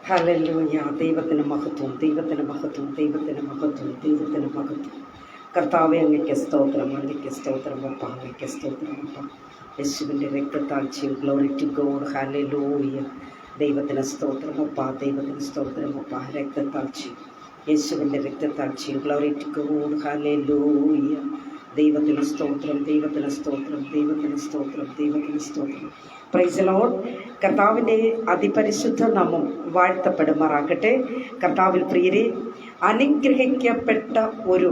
Hallelujah. ദൈവത്തിന് മഹത്വം, ദൈവത്തിന് മഹത്വം, ദൈവത്തിന് മഹത്വം, ദൈവത്തിന് മഹത്വം. കർത്താവെ, അങ്ങയ്ക്ക് സ്തോത്രം, അങ്ങയ്ക്ക് സ്തോത്രം അപ്പ, അങ്ങയ്ക്ക് സ്തോത്രം അപ്പ. യേശുവിൻ്റെ രക്തത്താൽ ചെയ്യും. Glory to God. ഹല്ലേലൂയ. ദൈവത്തിന് സ്തോത്രം അപ്പ, ദൈവത്തിന് സ്തോത്രം അപ്പ. രക്തത്താൽ ചെയ്യും, യേശുവിൻ്റെ രക്തത്താൽ ചെയ്യും. Glory to God. ഹല്ലേലൂയ. ദൈവത്തിന് സ്തോത്രം, ദൈവത്തിന് സ്തോത്രം, ദൈവത്തിന് സ്തോത്രം, ദൈവത്തിന് സ്തോത്രം. Praise the Lord. കർത്താവിൻ്റെ അതിപരിശുദ്ധ നാമം വാഴ്ത്തപ്പെടുമാറാകട്ടെ. കർത്താവിൽ പ്രിയരെ, അനുഗ്രഹിക്കപ്പെട്ട ഒരു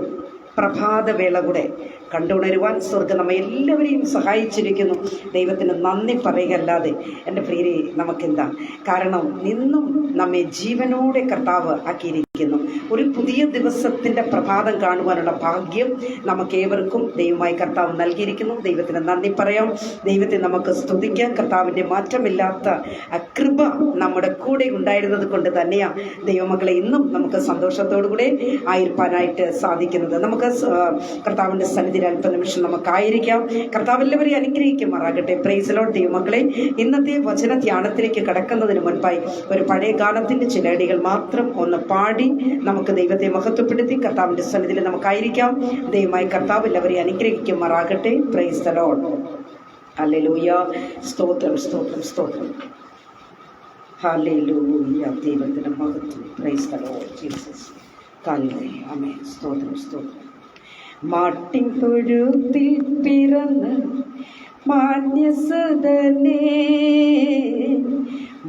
പ്രഭാതവേള കൂടെ കണ്ടുണരുവാൻ സ്വർഗ്ഗം നമ്മെ എല്ലാവരെയും സഹായിച്ചിരിക്കുന്നു. ദൈവത്തിന് നന്ദി പറയുകയല്ലാതെ എൻ്റെ പ്രിയരെ നമുക്കെന്താ? കാരണം നിന്നും നമ്മെ ജീവനോടെ കർത്താവ് ആക്കിയിരിക്കുന്നു. ഒരു പുതിയ ദിവസത്തിൻ്റെ പ്രഭാതം കാണുവാനുള്ള ഭാഗ്യം നമുക്കേവർക്കും ദൈവമായി കർത്താവ് നൽകിയിരിക്കുന്നു. ദൈവത്തിന് നന്ദി പറയാം, ദൈവത്തെ നമുക്ക് സ്തുതിക്കാം. കർത്താവിൻ്റെ മാറ്റമില്ലാത്ത കൃപ നമ്മുടെ കൂടെ ഉണ്ടായിരുന്നത് കൊണ്ട് തന്നെയാണ് ദൈവമക്കളെ ഇന്നും നമുക്ക് സന്തോഷത്തോടുകൂടെ ആയിരിക്കാനായിട്ട് സാധിക്കുന്നത്. നമുക്ക് കർത്താവിൻ്റെ സന്നിധിയിൽ അല്പനിമിഷം നമുക്കായിരിക്കാം. കർത്താവ് എല്ലാവരെയും അനുഗ്രഹിക്കുമാറാകട്ടെ. Praise the Lord. ദൈവമക്കളെ, ഇന്നത്തെ വചന ധ്യാനത്തിലേക്ക് കടക്കുന്നതിന് മുൻപായി ഒരു പഴയ ഗാനത്തിൻ്റെ ചില അടികൾ മാത്രം ഒന്ന് പാടി നമുക്ക് ദൈവത്തെ മഹത്വപ്പെടുത്തി കർത്താവിൻ്റെ സന്നിധിയിൽ നമുക്കായിരിക്കാം. ദൈവമായി കർത്താവ് എല്ലാവരെയും അനുഗ്രഹിക്കുമാറാകട്ടെ. Praise the Lord. ഹല്ലേലൂയ. സ്തോത്രം, സ്തോത്രം, സ്തോത്രം. ഹല്ലേലൂയ. ദൈവത്തിൻ്റെ മഹത്വം. Praise the lord Jesus. ഹല്ലേലൂയ. ആമേൻ. സ്തോത്രം, സ്തോത്രം. മാട്ടിൻ തൊഴുത്തിൽ പിറന്ന് മാന്യസുതനേ,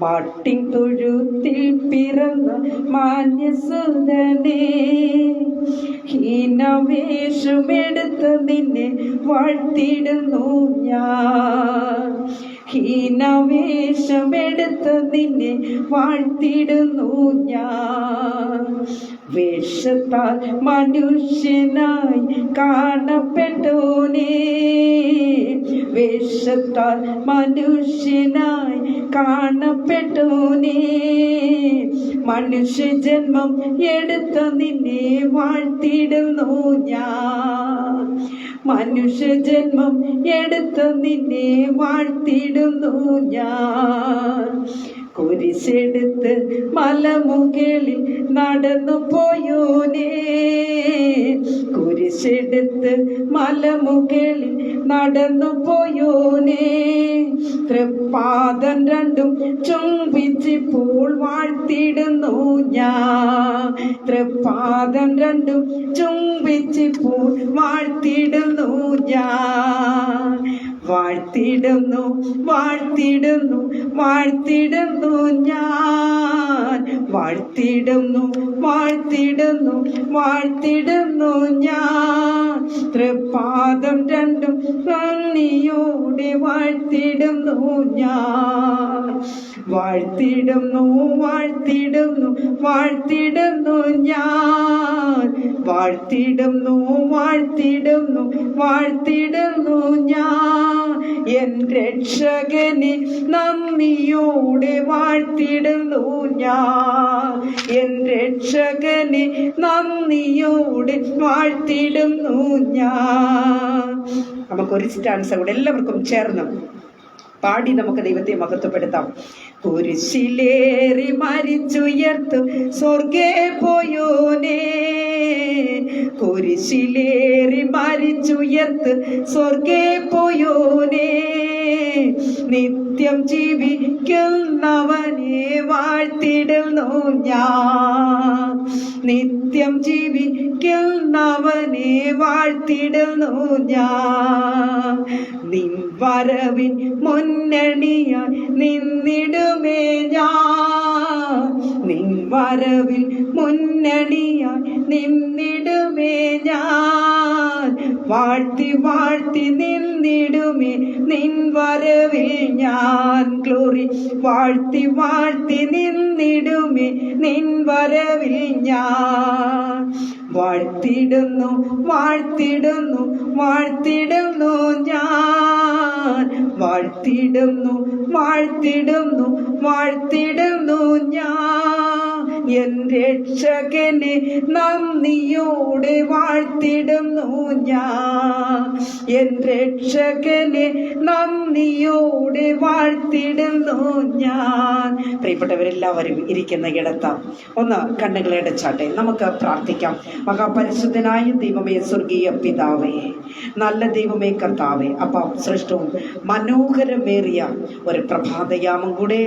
മാട്ടിൻ തൊഴുത്തിൽ പിറന്ന മാന്യസുതനേ, ഹീനവേഷമെടുത്ത് നിന്നെ വാഴ്ത്തിടുന്നു ഞാൻ, ഹീനവേഷമെടുത്ത് നിന്നെ വാഴ്ത്തിടുന്നു ഞാൻ. വേഷത്താൽ മനുഷ്യനായി കാണപ്പെട്ടോനേ, വേഷത്താൽ മനുഷ്യനായി കാണപ്പെട്ടോനേ, മനുഷ്യജന്മം എടുത്ത നിന്നെ വാഴ്ത്തിടുന്നു ഞാൻ, മനുഷ്യജന്മം എടുത്ത നിന്നെ വാഴ്ത്തിടുന്നു ഞാൻ. കുരിശെടുത്ത് മലമുകളിൽ നടന്നു പോയോനേ, കുരിശെടുത്ത് മലമുകളിൽ നടന്നു പോയോനേ, തൃപ്പാദം രണ്ടും ചുംബിച്ചിപ്പോൾ വാഴ്ത്തിടുന്നു ഞാൻ, തൃപ്പാദം രണ്ടും ചുംബിച്ചിപ്പോൾ വാഴ്ത്തിടുന്നു ഞാൻ. വാഴ്ത്തിടുന്നു, വാഴ്ത്തിടുന്നു, വാഴ്ത്തിടുന്നു ഞാൻ, വാഴ്ത്തിടുന്നു, വാഴ്ത്തിടുന്നു, വാഴ്ത്തിടുന്നു ഞാൻ. തൃപ്പാദം രണ്ടും നന്ദിയോടെ വാഴ്ത്തിടുന്നു ഞാൻ, വാഴ്ത്തിടുന്നു, വാഴ്ത്തിടുന്നു, വാഴ്ത്തിടുന്നു ഞാൻ, വാഴ്ത്തിടുന്നു, വാഴ്ത്തിടുന്നു, വാഴ്ത്തിടുന്നു ഞാൻ. എൻ രക്ഷകനെ നന്ദിയോടെ വാഴ്ത്തിടുന്നു ഞാൻ, എൻ രക്ഷകനെ നന്ദിയോടെ വാഴ്ത്തിടുന്നു ഞാൻ. നമുക്കൊരു സ്റ്റാൻസ് കൂടെ എല്ലാവർക്കും ചേർന്ന് പാടി നമുക്ക് ദൈവത്തെ മഹത്വപ്പെടുത്താം. കുരിശിലേറി മരിച്ചുയർത്തു സ്വർഗേ പോയോനേ, കുരിശിലേറി മരിച്ചുയർത്ത് സ്വർഗേ പോയോനേ, നിത്യം ജീവിക്കുന്നവനെ വാഴ്ത്തിടുന്നു ഞാൻ, നിത്യം ജീവിക്കുന്നവനെ വാഴ്ത്തിടുന്നു ഞാൻ. നിൻ വരവിൻ മുന്നണിയായി നിന്നിടുമേ ഞാൻ, നിൻ വരവിൽ മുന്നണിയായി നിന്നിടുമേ ഞാൻ. വാഴ്ത്തി വാഴ്ത്തി നിന്നിടുമേ നിൻ വരവിൽ ഞാൻ. ഗ്ലോറി. വാഴ്ത്തി വാഴ്ത്തി നിന്നിടുമേ നിൻ വരവിൽ ഞാൻ. വാഴ്ത്തിടുന്നു, വാഴ്ത്തിടുന്നു, വാഴ്ത്തിടുന്നു ഞാൻ, വാഴ്ത്തിടുന്നു, വാഴ്ത്തിടുന്നു, വാഴ്ത്തിടുന്നു ഞാൻ. എൻ രക്ഷകനെ നന്ദിയോടെ വാഴ്ത്തിടുന്നു ഞാൻ. എൻ രക്ഷകനെ നന്ദിയോടെ വാഴ്ത്തിടുന്നു ഞാൻ. പ്രിയപ്പെട്ടവരെല്ലാവരും ഇരിക്കുന്ന ഇടത്ത് ഒന്ന് കണ്ണുകളടച്ചാട്ടെ, നമുക്ക് പ്രാർത്ഥിക്കാം. മഹാപരിശുദ്ധനായ ദൈവമേ, സ്വർഗീയ പിതാവേ, നല്ല ദൈവമേ, കർത്താവേ, അപ്പം ശ്രേഷ്ഠവും മനോഹരമേറിയ ഒരു പ്രഭാതയാമം കൂടെ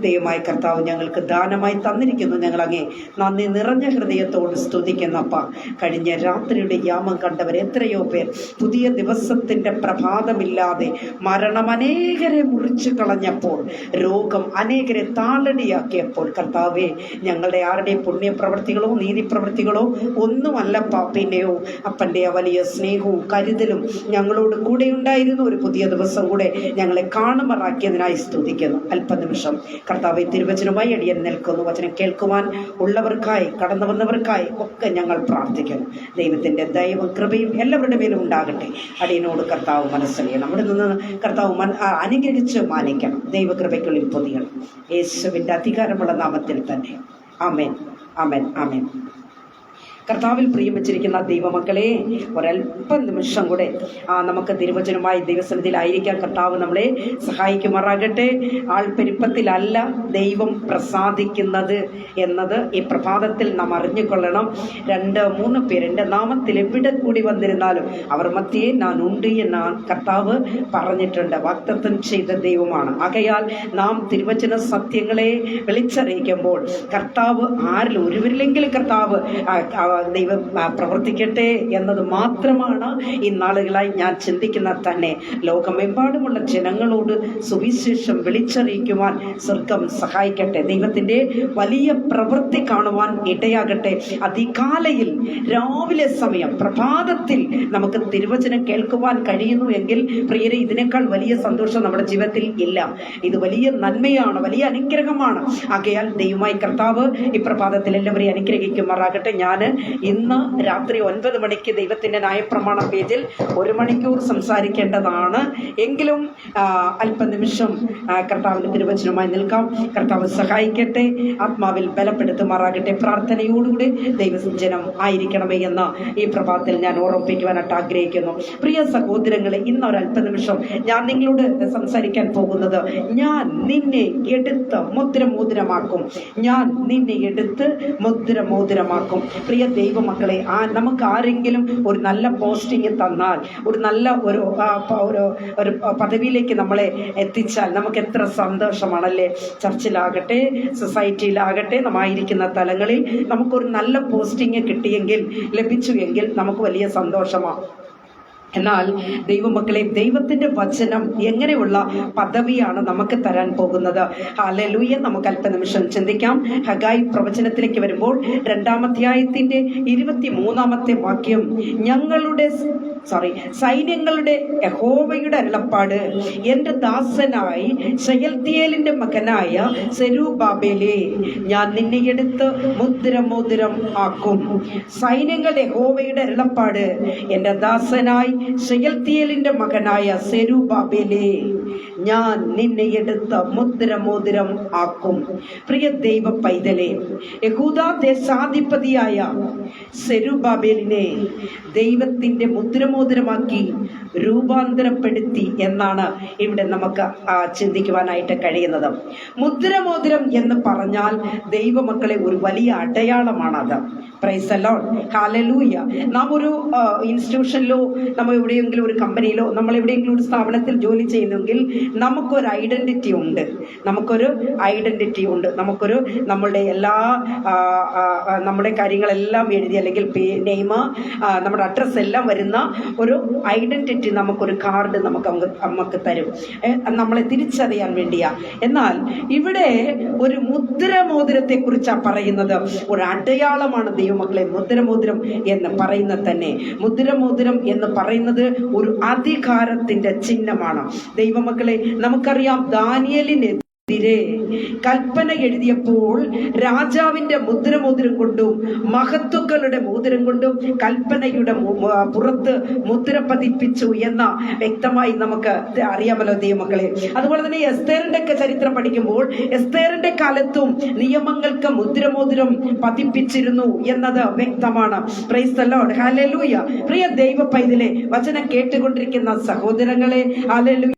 ദൈവമായ കർത്താവ് ഞങ്ങൾക്ക് ദാനമായി തന്നിരിക്കുന്നു. ഞങ്ങളങ്ങേ നന്ദി നിറഞ്ഞ ഹൃദയത്തോട് സ്തുതിക്കുന്നപ്പ. കഴിഞ്ഞ രാത്രിയുടെ യാമം കണ്ടവർ എത്രയോ പേർ പുതിയ ദിവസത്തിൻ്റെ പ്രഭാതമില്ലാതെ മരണം അനേകരെ മുറിച്ചു കളഞ്ഞപ്പോൾ, രോഗം അനേകരെ താളടിയാക്കിയപ്പോൾ, കർത്താവേ, ഞങ്ങളുടെ ആരുടെയും പുണ്യപ്രവൃത്തികളോ നീതിപ്രവൃത്തികളോ ഒന്നുമല്ലപ്പ, പിന്നെയോ അപ്പൻ്റെ വലിയ സ്നേഹവും കരുതലും ഞങ്ങളോട് കൂടെ ഉണ്ടായിരുന്നു. ഒരു പുതിയ ദിവസം കൂടെ ഞങ്ങളെ കാണുമാറാക്കിയതിനായി സ്തുതിക്കുന്നു. അല്പനിമിഷം കർത്താവെ, തിരുവചനവുമായി അടിയൻ നിൽക്കുന്നു. വചനം കേൾക്കുവാൻ ഉള്ളവർക്കായി, കടന്നു വന്നവർക്കായി ഒക്കെ ഞങ്ങൾ പ്രാർത്ഥിക്കുന്നു. ദൈവത്തിൻ്റെ ദയവും കൃപയും എല്ലാവരുടെ മേലും ഉണ്ടാകട്ടെ. അടിയനോട് കർത്താവ് മനസ്സറിയണം. അവിടെ നിന്ന് കർത്താവ് അനുഗ്രഹിച്ച് മാനിക്കണം. ദൈവകൃപയ്ക്കുള്ളിൽ പൊതിയണം. യേശുവിൻ്റെ അധികാരമുള്ള നാമത്തിൽ തന്നെ. ആമേൻ, ആമേൻ, ആമേൻ. കർത്താവിൽ പ്രിയം വെച്ചിരിക്കുന്ന ദൈവമക്കളെ, ഒരല്പം നിമിഷം കൂടെ നമുക്ക് തിരുവചനമായി ദൈവസന്നിധിയിലായിരിക്കാൻ കർത്താവ് നമ്മളെ സഹായിക്കുമാറാകട്ടെ. ആൾപ്പെരുപ്പത്തിലല്ല ദൈവം പ്രസാദിക്കുന്നത് എന്നത് ഈ പ്രഭാതത്തിൽ നാം അറിഞ്ഞുകൊള്ളണം. 2-3 പേർ എൻ്റെ നാമത്തിൽ എവിടെ കൂടി വന്നിരുന്നാലും അവർ മധ്യേ ഞാൻ ഉണ്ട് എന്ന് കർത്താവ് പറഞ്ഞിട്ടുണ്ട്. വാഗ്ദത്തം ചെയ്ത ദൈവമാണ്. ആകയാൽ നാം തിരുവചന സത്യങ്ങളെ വിളിച്ചറിയിക്കുമ്പോൾ കർത്താവ് ആരിൽ ഒരുവരിലെങ്കിലും കർത്താവ് ദൈവം പ്രവർത്തിക്കട്ടെ എന്നത് മാത്രമാണ് ഈ നാളുകളായി ഞാൻ ചിന്തിക്കുന്ന തന്നെ. ലോകമെമ്പാടുമുള്ള ജനങ്ങളോട് സുവിശേഷം വിളിച്ചറിയിക്കുവാൻ സ്വർഗം സഹായിക്കട്ടെ. ദൈവത്തിൻ്റെ വലിയ പ്രവൃത്തി കാണുവാൻ ഇടയാകട്ടെ. അതികാലയിൽ രാവിലെ സമയം പ്രഭാതത്തിൽ നമുക്ക് തിരുവചനം കേൾക്കുവാൻ കഴിയുന്നു എങ്കിൽ പ്രിയരെ, ഇതിനേക്കാൾ വലിയ സന്തോഷം നമ്മുടെ ജീവിതത്തിൽ ഇല്ല. ഇത് വലിയ നന്മയാണ്, വലിയ അനുഗ്രഹമാണ്. ആകയാൽ ദൈവമായി കർത്താവ് ഈ പ്രഭാതത്തിൽ എല്ലാവരെയും അനുഗ്രഹിക്കുമാറാകട്ടെ. ഞാൻ ഇന്ന് രാത്രി 9 മണിക്ക് ദൈവത്തിൻ്റെ ന്യായപ്രമാണ പേജിൽ 1 മണിക്കൂർ സംസാരിക്കേണ്ടതാണ്. എങ്കിലും അല്പനിമിഷം കർത്താവിൻ്റെ തിരുവചനവുമായി നിൽക്കാം. കർത്താവ് സഹായിക്കട്ടെ, ആത്മാവിൽ ബലപ്പെടുത്തുമാറാകട്ടെ. പ്രാർത്ഥനയോടുകൂടി ദൈവജനം ആയിരിക്കണമേ എന്ന് ഈ പ്രഭാതത്തിൽ ഞാൻ ഓർമ്മിപ്പിക്കുവാനായിട്ട് ആഗ്രഹിക്കുന്നു. പ്രിയ സഹോദരങ്ങളെ, ഇന്ന് ഒരല്പനിമിഷം ഞാൻ നിങ്ങളോട് സംസാരിക്കാൻ പോകുന്നത്, ഞാൻ നിന്നെ എടുത്ത് മുദ്രമോതിരമാക്കും. ഞാൻ നിന്നെ എടുത്ത് മുദ്രമോതിരമാക്കും. പ്രിയ ദൈവമക്കളെ, നമുക്ക് ആരെങ്കിലും ഒരു നല്ല പോസ്റ്റിംഗ് തന്നാൽ, ഒരു നല്ല ഒരു പദവിയിലേക്ക് നമ്മളെ എത്തിച്ചാൽ നമുക്ക് എത്ര സന്തോഷമാണല്ലേ. ചർച്ചിലാകട്ടെ, സൊസൈറ്റിയിലാകട്ടെ, നമ്മായിരിക്കുന്ന തലങ്ങളിൽ നമുക്കൊരു നല്ല പോസ്റ്റിംഗ് കിട്ടിയെങ്കിൽ, ലഭിച്ചു എങ്കിൽ നമുക്ക് വലിയ സന്തോഷമാണ്. എന്നാൽ ദൈവമക്കളെ, ദൈവത്തിൻ്റെ വചനം എങ്ങനെയുള്ള പദവിയാണ് നമുക്ക് തരാൻ പോകുന്നത്? ഹല്ലേലൂയ. നമുക്ക് അല്പനിമിഷം ചിന്തിക്കാം. ഹഗായി പ്രവചനത്തിലേക്ക് വരുമ്പോൾ 2-ാം അധ്യായത്തിൻ്റെ 23-ാമത്തെ വാക്യം, സൈന്യങ്ങളുടെ യഹോവയുടെ അരുളപ്പാട്, എൻ്റെ ദാസനായി ശയൽത്തിയേലിൻ്റെ മകനായ സെരുബ്ബാബേലേ, ഞാൻ നിന്നെ എടുത്ത് മുദ്രമോതിരം ആക്കും. സൈന്യങ്ങളുടെ യഹോവയുടെ അരുളപ്പാട്, എൻ്റെ ദാസനായി ശയൽത്തിയേലിന്റെ മകനായ സെരുബ്ബാബേലേ, ഞാൻ നിന്നെ എടുത്ത് മുദ്രമോതിരം ആക്കും. പ്രിയ ദൈവ പൈതലേ, യഹൂദ ദേശാധിപതിയായ സെരുബ്ബാബേലിനെ ദൈവത്തിൻ്റെ മുദ്രമോതിരമാക്കി രൂപാന്തരപ്പെടുത്തി എന്നാണ് ഇവിടെ നമുക്ക് ചിന്തിക്കുവാനായിട്ട് കഴിയുന്നത്. മുദ്രമോതിരം എന്ന് പറഞ്ഞാൽ ദൈവമക്കളെ ഒരു വലിയ അടയാളമാണത്. പ്രൈസ് ദി ലോർഡ്, ഹല്ലേലൂയ. നാം ഒരു ഇൻസ്റ്റിറ്റ്യൂഷനിലോ നമ്മൾ എവിടെയെങ്കിലും ഒരു കമ്പനിയിലോ നമ്മൾ എവിടെയെങ്കിലും ഒരു സ്ഥാപനത്തിൽ ജോലി ചെയ്യുന്നെങ്കിൽ നമുക്കൊരു ഐഡൻറ്റിറ്റി ഉണ്ട്. നമ്മളുടെ എല്ലാ നമ്മുടെ കാര്യങ്ങളെല്ലാം എഴുതി, അല്ലെങ്കിൽ നെയിം, നമ്മുടെ അഡ്രസ്സ് എല്ലാം വരുന്ന ഒരു ഐഡൻറ്റിറ്റി, നമുക്കൊരു കാർഡ് നമുക്ക് തരും, നമ്മളെ തിരിച്ചറിയാൻ വേണ്ടിയാ. എന്നാൽ ഇവിടെ ഒരു മുദ്രമോതിരത്തെ കുറിച്ചാണ് പറയുന്നത്. ഒരു അടയാളമാണ് ദൈവമക്കളെ മുദ്രമോതിരം എന്ന് പറയുന്നത് തന്നെ. മുദ്രമോതിരം എന്ന് പറയുന്നത് ഒരു അധികാരത്തിന്റെ ചിഹ്നമാണ്. ദൈവമക്കളെ, നമുക്കറിയാം ദാനിയേലിനെ കൽപ്പന എഴുതിയപ്പോൾ രാജാവിന്റെ മുദ്രമോതിരം കൊണ്ടും മഹത്തുക്കളുടെ മോതിരം കൊണ്ടും കൽപ്പനയുടെ പുറത്ത് മുദ്ര പതിപ്പിച്ചു എന്ന വ്യക്തമായി നമുക്ക് അറിയാമല്ലോ ദൈവമക്കളെ. അതുപോലെ തന്നെ എസ്തേറിന്റെ ഒക്കെ ചരിത്രം പഠിക്കുമ്പോൾ എസ്തേറിന്റെ കാലത്തും നിയമങ്ങൾക്ക് മുദ്രമോതിരം പതിപ്പിച്ചിരുന്നു എന്നത് വ്യക്തമാണ്. പ്രൈസ് ദി ലോർഡ്, ഹല്ലേലൂയ. പ്രിയ ദൈവ പൈതലേ, വചനം കേട്ടുകൊണ്ടിരിക്കുന്ന സഹോദരങ്ങളെ, ഹല്ലേലൂയ,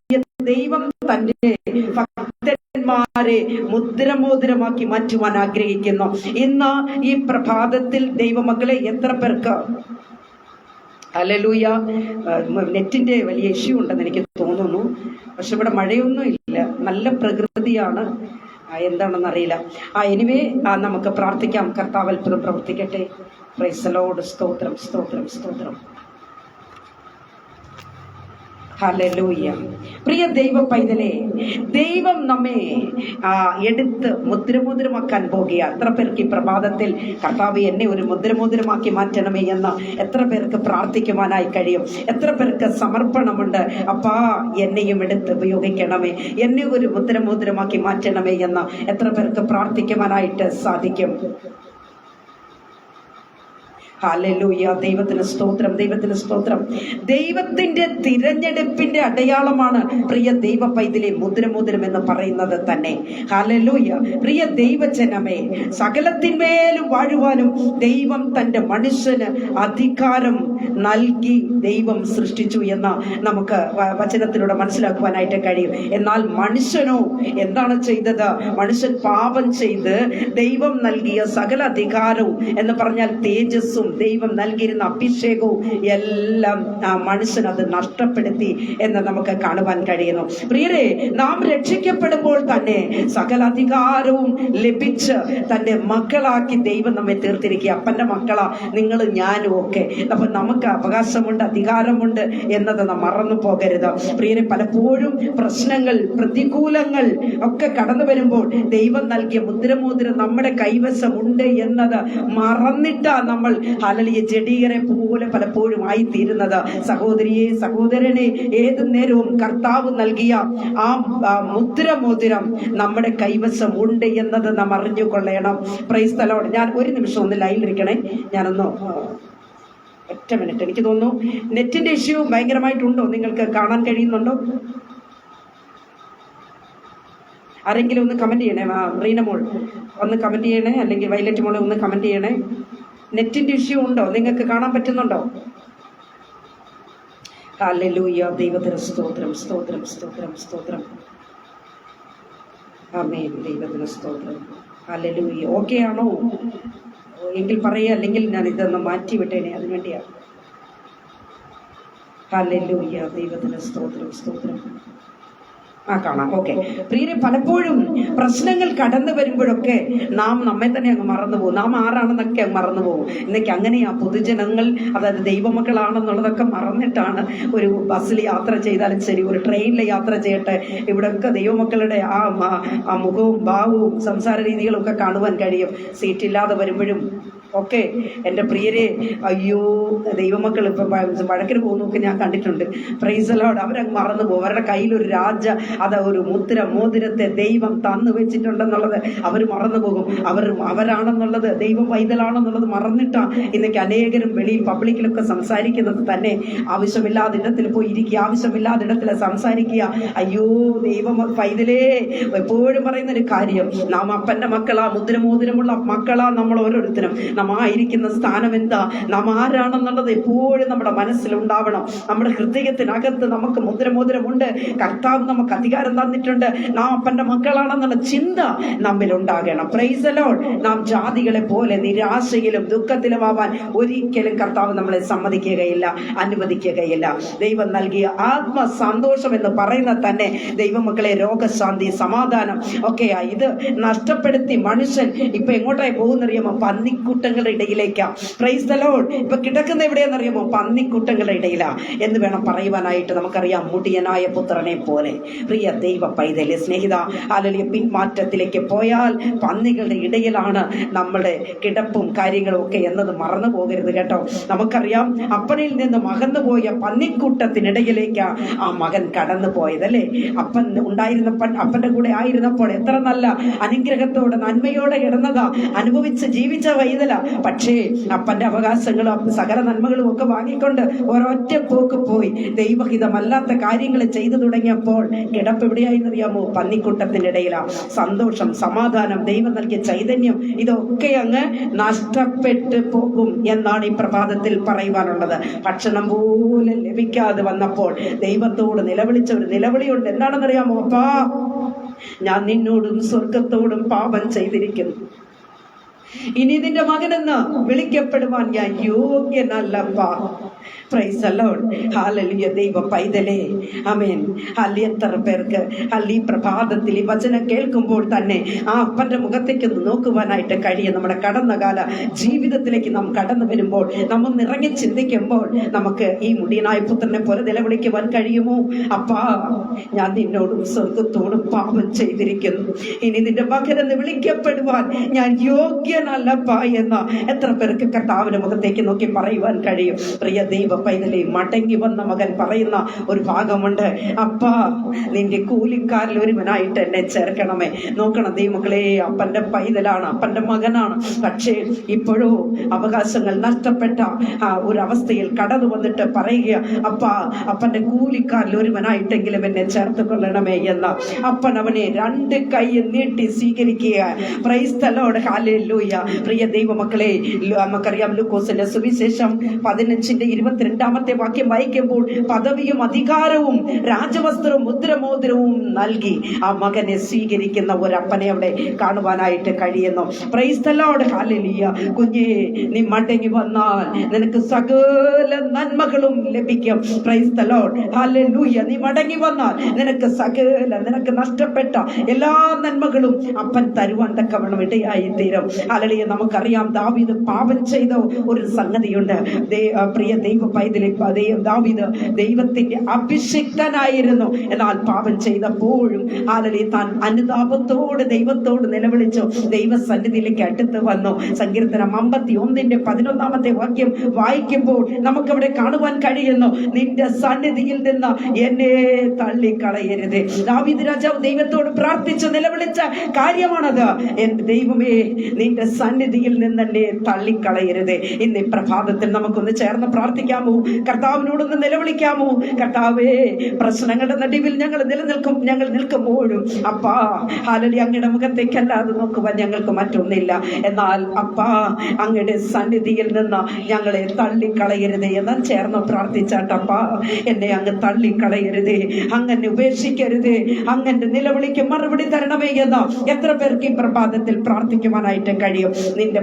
ദൈവം തന്റെ ഭക്തന്മാരെ മുദ്രമോതിരമാക്കി മാറ്റുവാൻ ആഗ്രഹിക്കുന്നു. ഇന്ന് ഈ പ്രഭാതത്തിൽ ദൈവമക്കളെ എത്ര പേർക്ക്, ഹല്ലേലൂയ, നെറ്റിന്റെ വലിയ ഇഷ്യൂ ഉണ്ടെന്ന് എനിക്ക് തോന്നുന്നു. പക്ഷെ ഇവിടെ മഴയൊന്നും ഇല്ല, നല്ല പ്രകൃതിയാണ്, എന്താണെന്നറിയില്ല. എനിവേ നമുക്ക് പ്രാർത്ഥിക്കാം. കർത്താവ് അത്ഭുതം പ്രവർത്തിക്കട്ടെ. Price the Lord. സ്തോത്രം, സ്തോത്രം, സ്തോത്രം. ഹല്ലേലൂയ. പ്രിയ ദൈവ പൈതലേ, ദൈവം നമ്മെ എടുത്ത് മുദ്രമോതിരമാക്കാൻ പോകുക. എത്ര പേർക്ക് ഈ പ്രഭാതത്തിൽ കർത്താവ് എന്നെ ഒരു മുദ്രമോതിരമാക്കി മാറ്റണമേ എന്ന് എത്ര പേർക്ക് പ്രാർത്ഥിക്കുവാനായി കഴിയും? എത്ര പേർക്ക് സമർപ്പണമുണ്ട്? അപ്പാ, എന്നെയും എടുത്ത് ഉപയോഗിക്കണമേ, എന്നെ ഒരു മുദ്രമോതിരമാക്കി മാറ്റണമേ എന്ന് എത്ര പേർക്ക് പ്രാർത്ഥിക്കുവാനായിട്ട് സാധിക്കും? ഹല്ലേലൂയ. ദൈവത്തിന് സ്തോത്രം, ദൈവത്തിന് സ്തോത്രം. ദൈവത്തിന്റെ തിരഞ്ഞെടുപ്പിന്റെ അടയാളമാണ് പ്രിയ ദൈവ പൈതലേ മുദ്രമോതിരം എന്ന് പറയുന്നത് തന്നെ. ഹല്ലേലൂയ. പ്രിയ ദൈവജനമേ, സകലത്തിന്മേലും വാഴുവാനും ദൈവം തന്റെ മനുഷ്യന് അധികാരം നൽകി ദൈവം സൃഷ്ടിച്ചു എന്ന് നമുക്ക് വചനത്തിലൂടെ മനസ്സിലാക്കുവാനായിട്ട് കഴിയും. എന്നാൽ മനുഷ്യനോ എന്താണ് ചെയ്തത്? മനുഷ്യൻ പാപം ചെയ്ത് ദൈവം നൽകിയ സകല അധികാരവും എന്ന് പറഞ്ഞാൽ തേജസ്സും ദൈവം നൽകിയിരുന്ന അഭിഷേകവും എല്ലാം മനുഷ്യൻ അത് നഷ്ടപ്പെടുത്തി എന്ന് നമുക്ക് കാണുവാൻ കഴിയുന്നു. പ്രിയരെ, നാം രക്ഷിക്കപ്പെടുമ്പോൾ തന്നെ സകല അധികാരവും ലഭിച്ച് തന്റെ മക്കളാക്കി ദൈവം നമ്മെ തീർത്തിരിക്കുക. അപ്പന്റെ മക്കളാ നിങ്ങൾ, ഞാനും ഒക്കെ. അപ്പൊ നമുക്ക് അവകാശമുണ്ട്, അധികാരമുണ്ട് എന്നത് നാം മറന്നു പോകരുത്. പ്രിയരെ, പലപ്പോഴും പ്രശ്നങ്ങൾ, പ്രതികൂലങ്ങൾ ഒക്കെ കടന്നു വരുമ്പോൾ ദൈവം നൽകിയ മുദ്രമോതിരം നമ്മുടെ കൈവശമുണ്ട് എന്നത് മറന്നിട്ടാ നമ്മൾ ഹല്ലേലൂയ ജഡീകരെ പോലെ പലപ്പോഴും ആയിത്തീരുന്നത്. സഹോദരിയെ, സഹോദരനെ, ഏത് നേരവും കർത്താവ് നൽകിയ ആ മുദ്രമോതിരം നമ്മുടെ കൈവശം ഉണ്ട് എന്നത് നാം അറിഞ്ഞുകൊള്ളണം. Price the Lord. ഞാൻ ഒരു നിമിഷം ഒന്ന് ലൈനിലിരിക്കണേ. ഞാനൊന്ന് ഒറ്റ മിനിറ്റ്. എനിക്ക് തോന്നുന്നു നെറ്റിന്റെ ഇഷ്യൂ ഭയങ്കരമായിട്ടുണ്ടോ? നിങ്ങൾക്ക് കാണാൻ കഴിയുന്നുണ്ടോ? ആരെങ്കിലും ഒന്ന് കമന്റ് ചെയ്യണേ. റീന മോൾ ഒന്ന് കമന്റ് ചെയ്യണേ, അല്ലെങ്കിൽ വയലറ്റ് മോളെ ഒന്ന് കമന്റ് ചെയ്യണേ. നെറ്റിന്റെ ഇഷ്യൂ ഉണ്ടോ? നിങ്ങൾക്ക് കാണാൻ പറ്റുന്നുണ്ടോ? ഹല്ലേലൂയ. ദൈവത്തിന് സ്തോത്രം, സ്തോത്രം, സ്തോത്രം, സ്തോത്രം. ആമേൻ. ദൈവത്തിന് സ്തോത്രം. ഹല്ലേലൂയ. ഓക്കെ ആണോ? എങ്കിൽ പറയുക, അല്ലെങ്കിൽ ഞാൻ ഇതൊന്ന് മാറ്റി വിട്ടേനെ, അതിനുവേണ്ടിയാണ്. ഹല്ലേലൂയ. ദൈവത്തിന് സ്തോത്രം, സ്തോത്രം. കാണാം. ഓക്കെ. പ്രിയരെ, പലപ്പോഴും പ്രശ്നങ്ങൾ കടന്നു വരുമ്പോഴൊക്കെ നാം നമ്മെ തന്നെ അങ്ങ് മറന്നുപോകും. നാം ആരാണെന്നൊക്കെ അങ്ങ് മറന്നുപോകും. ഇന്നൊക്കെ അങ്ങനെയാ പൊതുജനങ്ങൾ, അതായത് ദൈവമക്കളാണെന്നുള്ളതൊക്കെ മറന്നിട്ടാണ് ഒരു ബസ്സിൽ യാത്ര ചെയ്താലും ശരി, ഒരു ട്രെയിനിൽ യാത്ര ചെയ്യട്ടെ, ഇവിടെയൊക്കെ ദൈവമക്കളുടെ ആ മുഖവും ഭാവവും സംസാര രീതികളും ഒക്കെ കാണുവാൻ കഴിയും. സീറ്റില്ലാതെ വരുമ്പോഴും ഒക്കെ എൻ്റെ പ്രിയരെ, അയ്യോ, ദൈവമക്കൾ ഇപ്പം വഴക്കിന് പോകുന്നതൊക്കെ ഞാൻ കണ്ടിട്ടുണ്ട്. Price the Lord. അവരങ്ങ് മറന്നു പോകും. അവരുടെ കയ്യിലൊരു ഒരു മോതിരത്തെ ദൈവം തന്നു വെച്ചിട്ടുണ്ടെന്നുള്ളത് അവർ മറന്നു പോകും. അവരാണെന്നുള്ളത്, ദൈവം പൈതലാണെന്നുള്ളത് മറന്നിട്ടാ ഇന്നൊക്കെ അനേകരും വെളിയിൽ പബ്ലിക്കിലൊക്കെ സംസാരിക്കുന്നത് തന്നെ. ആവശ്യമില്ലാത്ത ഇടത്തിൽ പോയി ഇരിക്കുക, ആവശ്യമില്ലാത്ത ഇടത്തിൽ സംസാരിക്കുക. അയ്യോ, ദൈവം പൈതലേ, എപ്പോഴും പറയുന്നൊരു കാര്യം, നാം അപ്പന്റെ മക്കളാ, മുദ്രമോതിരമുള്ള മക്കളാ. നമ്മൾ ഓരോരുത്തരും നാം ആയിരിക്കുന്ന സ്ഥാനം എന്താ, നാം ആരാണെന്നുള്ളത് എപ്പോഴും നമ്മുടെ മനസ്സിലുണ്ടാവണം. നമ്മുടെ ഹൃദയത്തിനകത്ത് നമുക്ക് മുദ്രമോതിരമുണ്ട്. കർത്താവ് നമുക്ക് അധികാരം തന്നിട്ടുണ്ട്. നാം അപ്പന്റെ മക്കളാണെന്നുള്ള ചിന്ത നമ്മിൽ ഉണ്ടാകണം. Price the Lord. നാം ജാതികളെ പോലെ നിരാശയിലും ദുഃഖത്തിലും ആവാൻ ഒരിക്കലും കർത്താവ് നമ്മളെ സമ്മതിക്കുകയില്ല, അനുവദിക്കുകയില്ല. ദൈവം നൽകിയ ആത്മസന്തോഷം എന്ന് പറയുന്നത് തന്നെ ദൈവമക്കളെ രോഗശാന്തി, സമാധാനം ഒക്കെയാ. ഇത് നഷ്ടപ്പെടുത്തി മനുഷ്യൻ ഇപ്പൊ എങ്ങോട്ടായി പോകുന്നറിയാമോ? പന്നിക്കുട്ടൻ പന്നിക്കൂട്ടങ്ങളുടെ ഇടയിലേക്കാ. Praise the lord. ഇപ്പൊ കിടക്കുന്ന എവിടെയെന്നറിയാമോ? പന്നിക്കൂട്ടങ്ങളുടെ ഇടയിലാ എന്ന് വേണം പറയുവാനായിട്ട്. നമുക്കറിയാം, മുടിയനായ പുത്രനെ പോലെ. പ്രിയ ദൈവ പൈതലെ, സ്നേഹിത, ഹല്ലേലൂയ, പിന്മാറ്റത്തിലേക്ക് പോയാൽ പന്നികളുടെ ഇടയിലാണ് നമ്മുടെ കിടപ്പും കാര്യങ്ങളും ഒക്കെ എന്നത് മറന്നു പോകരുത് കേട്ടോ. നമുക്കറിയാം, അപ്പനിൽ നിന്ന് അകന്നുപോയ പന്നിക്കൂട്ടത്തിനിടയിലേക്ക് ആ മകൻ കടന്നു പോയതല്ലേ. അപ്പൻ അപ്പന്റെ കൂടെ ആയിരുന്നപ്പോൾ എത്ര നല്ല അനുഗ്രഹത്തോടെ നന്മയോടെ കിടന്നതാ, അനുഭവിച്ച് ജീവിച്ച വൈതല. പക്ഷേ അപ്പന്റെ അവകാശങ്ങളും സകല നന്മകളും ഒക്കെ വാങ്ങിക്കൊണ്ട് ഒരൊറ്റ പോക്ക് പോയി ദൈവഹിതമല്ലാത്ത കാര്യങ്ങൾ ചെയ്തു തുടങ്ങിയപ്പോൾ കിടപ്പ് എവിടെയായിരുന്നറിയാമോ? പന്നിക്കൂട്ടത്തിനിടയിലാ. സന്തോഷം, സമാധാനം, ദൈവം നൽകിയ ചൈതന്യം ഇതൊക്കെ അങ്ങ് നഷ്ടപ്പെട്ടു പോകും എന്നാണ് ഈ പ്രഭാതത്തിൽ പറയുവാനുള്ളത്. ഭക്ഷണം പോലും ലഭിക്കാതെ വന്നപ്പോൾ ദൈവത്തോട് നിലവിളിച്ച ഒരു നിലവിളിയുണ്ട്. എന്താണെന്നറിയാമോ? അപ്പാ, ഞാൻ നിന്നോടും സ്വർഗത്തോടും പാപം ചെയ്തിരിക്കുന്നു, ഇനി നിന്റെ മകനെന്ന് വിളിക്കപ്പെടുവാൻ ഞാൻ യോഗ്യനല്ലപ്പാ. Praise the Lord. ഹല്ലേലൂയ. ദൈവ പൈതലേ, ആമേൻ. എത്ര പേർക്ക് ഈ പ്രഭാതത്തിൽ ഈ വചനം കേൾക്കുമ്പോൾ തന്നെ ആ അപ്പന്റെ മുഖത്തേക്ക് നോക്കുവാനായിട്ട് കഴിയും. നമ്മുടെ കടന്നകാല ജീവിതത്തിലേക്ക് നാം കടന്നു വരുമ്പോൾ, നമ്മൾ ഇറങ്ങി ചിന്തിക്കുമ്പോൾ നമുക്ക് ഈ മുടിയനായ പുത്രനെ പോലെ നിലവിളിക്കുവാൻ കഴിയുമോ? അപ്പാ, ഞാൻ നിന്നോടും സ്വർഗത്തോടും പാപം ചെയ്തിരിക്കുന്നു, ഇനി നിന്റെ മകനെന്ന് വിളിക്കപ്പെടുവാൻ ഞാൻ യോഗ്യനല്ലപ്പാ എന്ന എത്ര പേർക്ക് കർത്താവിന്റെ മുഖത്തേക്ക് നോക്കി പറയുവാൻ കഴിയും? പ്രിയ ദൈവ പൈതലേ, മടങ്ങി വന്ന മകൻ പറയുന്ന ഒരു ഭാഗമുണ്ട്. അപ്പാ, നിന്റെ കൂലിക്കാരിൽ ഒരുവനായിട്ട് എന്നെ ചേർക്കണമേ. നോക്കണം ദൈവമക്കളെ, അപ്പന്റെ പൈതലാണ്, അപ്പന്റെ മകനാണ്. പക്ഷേ ഇപ്പോഴോ അവകാശങ്ങൾ നഷ്ടപ്പെട്ട ഒരവസ്ഥയിൽ കടന്നു വന്നിട്ട് പറയുക, അപ്പാ, അപ്പന്റെ കൂലിക്കാരിൽ ഒരുവനായിട്ടെങ്കിലും എന്നെ ചേർത്ത് കൊള്ളണമേ എന്ന. അപ്പൻ അവനെ രണ്ട് കൈ നീട്ടി സ്വീകരിക്കുക. Price the Lord. ഹല്ലേലൂയ. പ്രിയ ദൈവമക്കളെ, നമുക്കറിയാം ലൂക്കോസിന്റെ സുവിശേഷം 15:22 വാക്യം വായിക്കുമ്പോൾ, പദവിയും അധികാരവും രാജവസ്ത്രവും മുദ്രമോതിരവും നൽകി ആ മകനെ സ്വീകരിക്കുന്ന ഒരപ്പനെ അവിടെ കാണുവാനായിട്ട് കഴിയുന്നു. Price the Lord. ഹല്ലേലൂയ. കുഞ്ഞേ, നീ മടങ്ങി വന്നാൽ നിനക്ക് സകല നന്മകളും ലഭിക്കും. Price the Lord. ഹല്ലേലൂയ. നീ മടങ്ങി വന്നാൽ നിനക്ക് നഷ്ടപ്പെട്ട എല്ലാ നന്മകളും അപ്പൻ തരുവാൻ തക്കവണ്ണം ഇടയായി തീരും. ഹല്ലേലൂയ. നമുക്കറിയാം, ദാവീദ് പാപം ചെയ്ത ഒരു സംഗതിയുണ്ട്. പ്രിയ ദൈവ പൈതലേ, ദാവീദ് ദൈവത്തിന്റെ അഭിഷിക്തനായിരുന്നു. എന്നാൽ പാപം ചെയ്തപ്പോഴും ഹല്ലേലൂയ താൻ അനുതാപത്തോട് ദൈവത്തോട് നിലവിളിച്ചു, ദൈവസന്നിധിയിലേക്ക് അടുത്ത് വന്നു. സങ്കീർത്തനം 51:11 വാക്യം വായിക്കുമ്പോൾ നമുക്കവിടെ കാണുവാൻ കഴിയുന്നു, നിന്റെ സന്നിധിയിൽ നിന്ന് എന്നെ തള്ളിക്കളയരുത്. ദാവീദ് രാജാവ് ദൈവത്തോട് പ്രാർത്ഥിച്ച് നിലവിളിച്ച കാര്യമാണത്. എന്റെ ദൈവമേ, നിന്റെ സന്നിധിയിൽ നിന്ന് എന്നെ തള്ളിക്കളയരുത്. ഇന്ന് പ്രഭാതത്തിൽ നമുക്കൊന്ന് ചേർന്ന് പ്രാർത്ഥിക്കാമോ? കർത്താവിനോടൊന്ന് നിലവിളിക്കാമോ? കർത്താവേ, പ്രശ്നങ്ങളുടെ നടുവിൽ ഞങ്ങൾ നിൽക്കുമ്പോഴും അപ്പാ, ഹല്ലേലൂയ, അങ്ങയുടെ മുഖത്തേക്കല്ലാതെ നോക്കുവാൻ ഞങ്ങൾക്ക് മറ്റൊന്നില്ല. എന്നാൽ അപ്പാ, അങ്ങയുടെ സന്നിധിയിൽ നിന്ന് ഞങ്ങളെ തള്ളിക്കളയരുതേ എന്ന് ചേർന്ന് പ്രാർത്ഥിച്ചാട്ടപ്പാ, എന്നെ അങ്ങ് തള്ളിക്കളയരുതേ, അങ്ങനെ ഉപേക്ഷിക്കരുതേ, അങ്ങന്റെ നിലവിളിക്ക് മറുപടി തരണമേ എന്ന് എത്ര പേർക്ക് ഈ പ്രഭാതത്തിൽ പ്രാർത്ഥിക്കുവാനായിട്ട് കഴിയും? നിന്റെ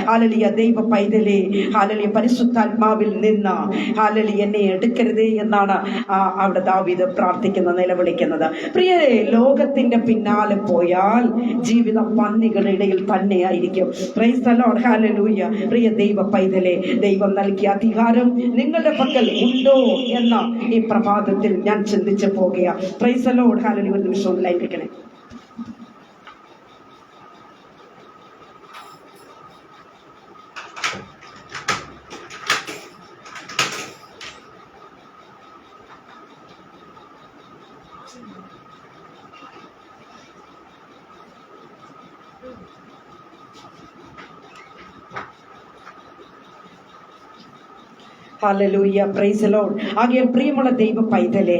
ഹല്ലേലൂയ ദൈവ പൈതലേ, ഹല്ലേലൂയ, പരിശുദ്ധാത്മാവിൽ നിന്ന് ഹല്ലേലൂയ എന്നെ എടുക്കരുതേ എന്നാണ് അവിടെ ദാവീദ് പ്രാർത്ഥിക്കുന്നത്, നിലവിളിക്കുന്നത്. പ്രിയരേ, ലോകത്തിന്റെ പിന്നാലെ പോയാൽ ജീവിതം പന്നികളുടെ ഇടയിൽ തന്നെയായിരിക്കും. Price the Lord. ഹല്ലേലൂയ. പ്രിയ ദൈവ പൈതലേ, ദൈവം നൽകിയ അധികാരം നിങ്ങളുടെ പക്കൽ ഉണ്ടോ എന്ന ഈ പ്രഭാതത്തിൽ ഞാൻ ചിന്തിച്ചു പോകുക. Price the Lord. ഹല്ലേലൂയ. ഒരു നിമിഷം ലൈക്കിക്കണേ. ഹല്ലേലൂയ. Praise the Lord. ആകയാൽ പ്രിയമുള്ള ദൈവ പൈതലേ,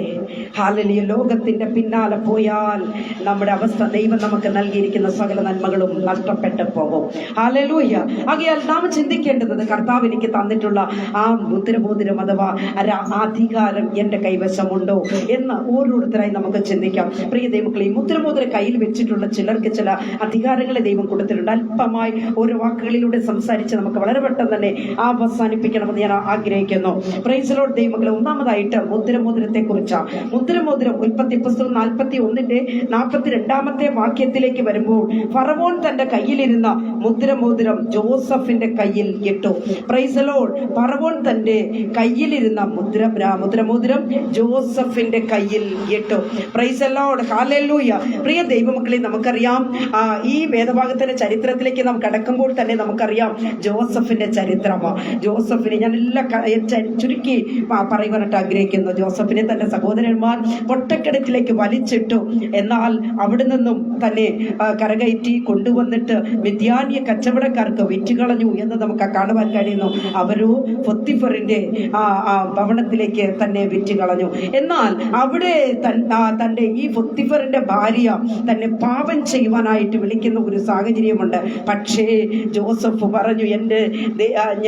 ഹല്ലേലൂയ, ലോകത്തിന്റെ പിന്നാലെ പോയാൽ നമ്മുടെ അവസ്ഥ, ദൈവം നമുക്ക് നൽകിയിരിക്കുന്ന സകല നന്മകളും നഷ്ടപ്പെട്ടു പോകും. ഹല്ലേലൂയ. ആകയാൽ നാം ചിന്തിക്കേണ്ടത്, കർത്താവ് എനിക്ക് തന്നിട്ടുള്ള ആ മുദ്രമോതിരം അഥവാ അധികാരം എന്റെ കൈവശമുണ്ടോ എന്ന് ഓരോരുത്തരായി നമുക്ക് ചിന്തിക്കാം. പ്രിയ ദൈവമക്കളെ, ഈ മുദ്രമോതിരം കയ്യിൽ വെച്ചിട്ടുള്ള ചിലർക്ക് ചില അധികാരങ്ങളെ ദൈവം കൊടുത്തിട്ടുണ്ട്. അല്പമായി ഓരോ വാക്കുകളിലൂടെ സംസാരിച്ച് നമുക്ക് വളരെ പെട്ടെന്ന് തന്നെ അവസാനിപ്പിക്കണമെന്ന് ഞാൻ ആഗ്രഹിക്കുന്നു. Price the Lord. ദൈവമക്കളെ, ഒന്നാമതായിട്ട് മുദ്രമോതിരത്തെ കുറിച്ചാണ്. മുദ്രമോതിരം ഉൽപ്പത്തി പുസ്തകം 41:42 വാക്യത്തിലേക്ക് വരുമ്പോൾ ഫറവോൻ തന്റെ കയ്യിലിരുന്ന മുദ്രമോതിരം ജോസഫിന്റെ കയ്യിൽ ഇട്ടു. Price the Lord. ഫറവോൻ തന്റെ കയ്യിലിരുന്ന മുദ്രമോതിരം ജോസഫിന്റെ കയ്യിൽ ഇട്ടു. Price the Lord. ഹല്ലേലൂയ. പ്രിയ ദൈവമക്കളെ, നമുക്കറിയാം ഈ വേദഭാഗത്തിന്റെ ചരിത്രത്തിലേക്ക് നാം കടക്കുമ്പോൾ തന്നെ നമുക്കറിയാം ജോസഫിന്റെ ചരിത്രമാണ്. ജോസഫിനെ ഞാൻ എല്ലാം ചുരുക്കി പറയുവാനായിട്ട് ആഗ്രഹിക്കുന്നു. ജോസഫിനെ തന്റെ സഹോദരന്മാർ പൊട്ടക്കിണറ്റിലേക്ക് വലിച്ചിട്ടു. എന്നാൽ അവിടെ നിന്നും തന്നെ കരകയറ്റി കൊണ്ടുവന്നിട്ട് മിദ്യാന്യ കച്ചവടക്കാർക്ക് വിറ്റുകളഞ്ഞു എന്ന് നമുക്ക് കാണുവാൻ കഴിയുന്നു. അവരു പൊത്തിഫറിന്റെ ഭവനത്തിലേക്ക് തന്നെ വിറ്റുകളഞ്ഞു. എന്നാൽ അവിടെ തന്റെ ഈ പൊത്തിഫറിന്റെ ഭാര്യ തന്നെ പാപം ചെയ്യുവാനായിട്ട് വിളിക്കുന്ന ഒരു സാഹചര്യമുണ്ട്. പക്ഷേ ജോസഫ് പറഞ്ഞു,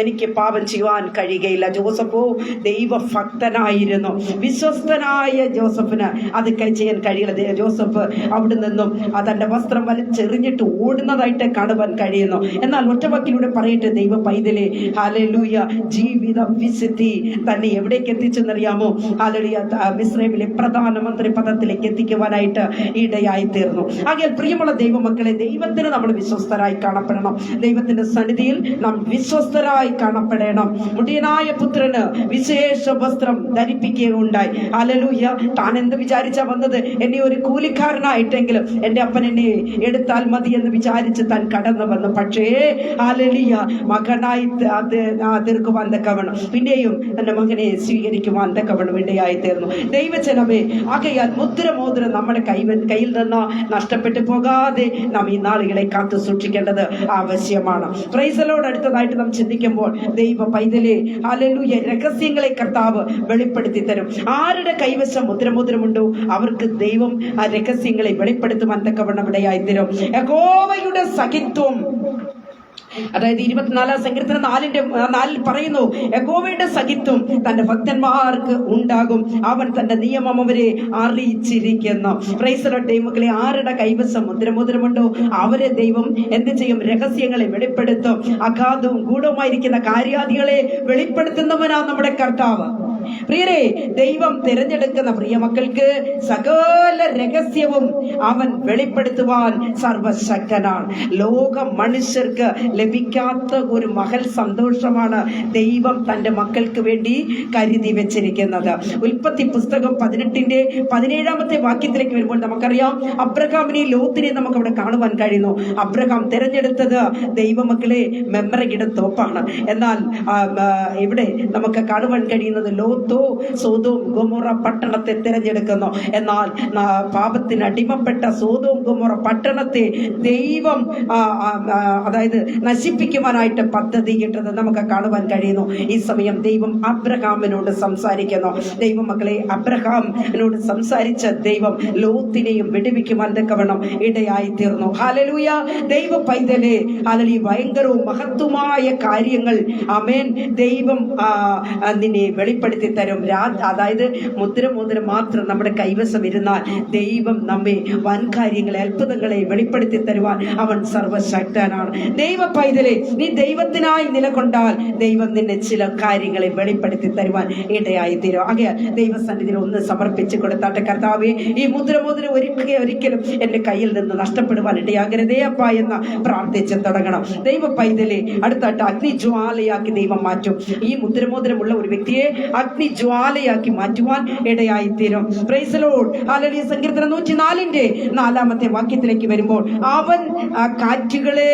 എനിക്ക് പാപം ചെയ്യുവാൻ കഴിയുകയില്ല. ജോസഫോ ദൈവഭക്തനായിരുന്നു. വിശ്വസ്തനായ ജോസഫിന് അത് ചെയ്യാൻ കഴിയില്ല. ജോസഫ് അവിടെ നിന്നും തന്റെ വസ്ത്രം വലിച്ചെറിഞ്ഞിട്ട് ഓടുന്നതായിട്ട് കാണുവാൻ കഴിയുന്നു. എന്നാൽ ഒറ്റവാക്കിലൂടെ പറയട്ടെ, ദൈവ പൈതലേ, ഹല്ലേലൂയ, ജീവിത വിശുദ്ധി തന്നെ എവിടേക്ക് എത്തിച്ചെന്നറിയാമോ? ഹല്ലേലൂയ, മിസ്രൈമിലെ പ്രധാനമന്ത്രി പദത്തിലേക്ക് എത്തിക്കുവാനായിട്ട് ഇടയായി തീർന്നു. ആകയാൽ പ്രിയമുള്ള ദൈവമക്കളെ, ദൈവത്തിന് നമ്മൾ വിശ്വസ്തരായി കാണപ്പെടണം. ദൈവത്തിന്റെ സന്നിധിയിൽ നാം വിശ്വസ്തരായി കാണപ്പെടണം. മുടിയനായ പുത്രന് വിശേഷ വസ്ത്രം ധരിപ്പിക്കുകയുണ്ടായി. ഹല്ലേലൂയ. താൻ എന്ത് വിചാരിച്ചാ വന്നത്? എന്നെ ഒരു കൂലിക്കാരനായിട്ടെങ്കിലും എൻ്റെ അപ്പൻ എന്നെ എടുത്താൽ മതി എന്ന് വിചാരിച്ച് താൻ കടന്നു വന്നു. പക്ഷേ ഹല്ലേലൂയ, മകനായി തീർക്കുവാൻ തക്കവണ്ണം, പിന്നെയും തന്റെ മകനെ സ്വീകരിക്കുവാൻ തക്കവണ്ണം ഇടയായി തീർന്നു. ദൈവജനമേ, ആകയാൽ മുദ്രമോതിരം നമ്മുടെ കയ്യിൽ നിന്ന് നഷ്ടപ്പെട്ടു പോകാതെ നാം ഈ നാളുകളെ കാത്തു സൂക്ഷിക്കേണ്ടത് ആവശ്യമാണ്. Price the Lord. അടുത്തതായിട്ട് നാം ചിന്തിക്കുമ്പോൾ, ദൈവ പൈതലേ, ഹല്ലേലൂയ, രഹസ്യങ്ങളെ കർത്താവ് വെളിപ്പെടുത്തി തരും. ആരുടെ കൈവശം മുദ്രമോതിരമുണ്ടോ അവർക്ക് ദൈവം ആ രഹസ്യങ്ങളെ വെളിപ്പെടുത്തുവാൻ തക്കവണ്ണം ഇടയായി തരും. യഹോവയുടെ സഖിത്വം, അതായത് 24 സങ്കീർത്തനം 4 പറയുന്നു, യഹോവയുടെ സഖിത്വം തന്റെ ഭക്തന്മാർക്ക് ഉണ്ടാകും, അവൻ തന്റെ നിയമം അവരെ അറിയിച്ചിരിക്കുന്നു. Price the Lord. ദൈവമക്കളെ, ആരുടെ കൈവശം മുദ്രമോതിരമുണ്ടോ അവരെ ദൈവം എന്ത് ചെയ്യും? രഹസ്യങ്ങളെ വെളിപ്പെടുത്തും. അഗാധവും ഗൂഢവുമായിരിക്കുന്ന കാര്യാദികളെ വെളിപ്പെടുത്തുന്നവനാ നമ്മുടെ കർത്താവ്. പ്രിയരെ, ദൈവം തിരഞ്ഞെടുക്കുന്ന പ്രിയമക്കൾക്ക് സകല രഹസ്യവും അവൻ വെളിപ്പെടുത്തുവാൻ സർവശക്തനാണ്. ലോക മനുഷ്യർക്ക് ലഭിക്കാത്ത ഒരു മഹൽ സന്തോഷമാണ് ദൈവം തന്റെ മക്കൾക്ക് വേണ്ടി കരുതി വെച്ചിരിക്കുന്നത്. ഉൽപ്പത്തി പുസ്തകം 18:17 വാക്യത്തിലേക്ക് വരുമ്പോൾ നമുക്കറിയാം, അബ്രഹാമിനെയും ലോത്തിനെയും നമുക്ക് അവിടെ കാണുവാൻ കഴിയുന്നു. അബ്രഹാം തിരഞ്ഞെടുത്തത് ദൈവമക്കളെ മെമ്രയുടെ തോപ്പാണ്. എന്നാൽ ഇവിടെ നമുക്ക് കാണുവാൻ കഴിയുന്നത് ലോത്തോ സോദോം ഗൊമോറ പട്ടണത്തെ തിരഞ്ഞെടുക്കുന്നു. എന്നാൽ പാപത്തിന് അടിമപ്പെട്ട സോദോം ഗൊമോറ പട്ടണത്തെ ദൈവം അതായത് നശിപ്പിക്കുവാനായിട്ട് പദ്ധതി ഇട്ടത് നമുക്ക് കാണുവാൻ കഴിയുന്നു. ഈ സമയം ദൈവം അബ്രഹാമിനോട് സംസാരിക്കുന്നു. ദൈവമക്കളെ, അബ്രഹാമിനോട് സംസാരിച്ച ദൈവം ലോത്തിനെയും വിടുവിക്കുവാൻ തക്കവണ്ണം ഇടയായി തീർന്നു. ഹല്ലേലൂയ. ദൈവ പൈതലേ, ഹല്ലേലൂയ, ഭയങ്കരവും മഹത്വമായ കാര്യങ്ങൾ ആമേൻ ദൈവം നിന്നെ വെളിപ്പെടുത്തി തരും. അതായത് മുദ്രമോതിരം മാത്രം നമ്മുടെ കൈവശം ഇരുന്നാൽ ദൈവം നമ്മെ വൻ കാര്യങ്ങളെ, അത്ഭുതങ്ങളെ വെളിപ്പെടുത്തി തരുവാൻ അവൻ സർവശക്തനാണ്. ദൈവ പൈതലേ, നീ ദൈവത്തിനായി നിലകൊണ്ടാൽ ദൈവം നിന്നെ ചില കാര്യങ്ങളെ വെളിപ്പെടുത്തി തരുവാൻ ഇടയായി തീരും. ആകയാൽ ദൈവസന്നിധിയിൽ ഒന്ന് സമർപ്പിച്ചു കൊടുത്താട്ടെ. കർത്താവേ, ഈ മുദ്രമോതിരം ഒരിക്കലും എന്റെ കയ്യിൽ നിന്ന് നഷ്ടപ്പെടുവാൻ ഇടയാകരുതേ അപ്പ എന്ന് പ്രാർത്ഥിച്ച് തുടങ്ങണം. ദൈവ പൈതലേ, അടുത്തായിട്ട് അഗ്നിജ്വാലയാക്കി ദൈവം മാറ്റും. ഈ മുദ്രമോതിരമുള്ള ഒരു വ്യക്തിയെ അഗ്നിജ്വാലയാക്കി മാറ്റുവാൻ ഇടയായി തീരും. Price the Lord. ഹല്ലേലൂയ. സങ്കീർത്തനം 104 വാക്യത്തിലേക്ക് വരുമ്പോൾ, അവൻ കാറ്റുകളെ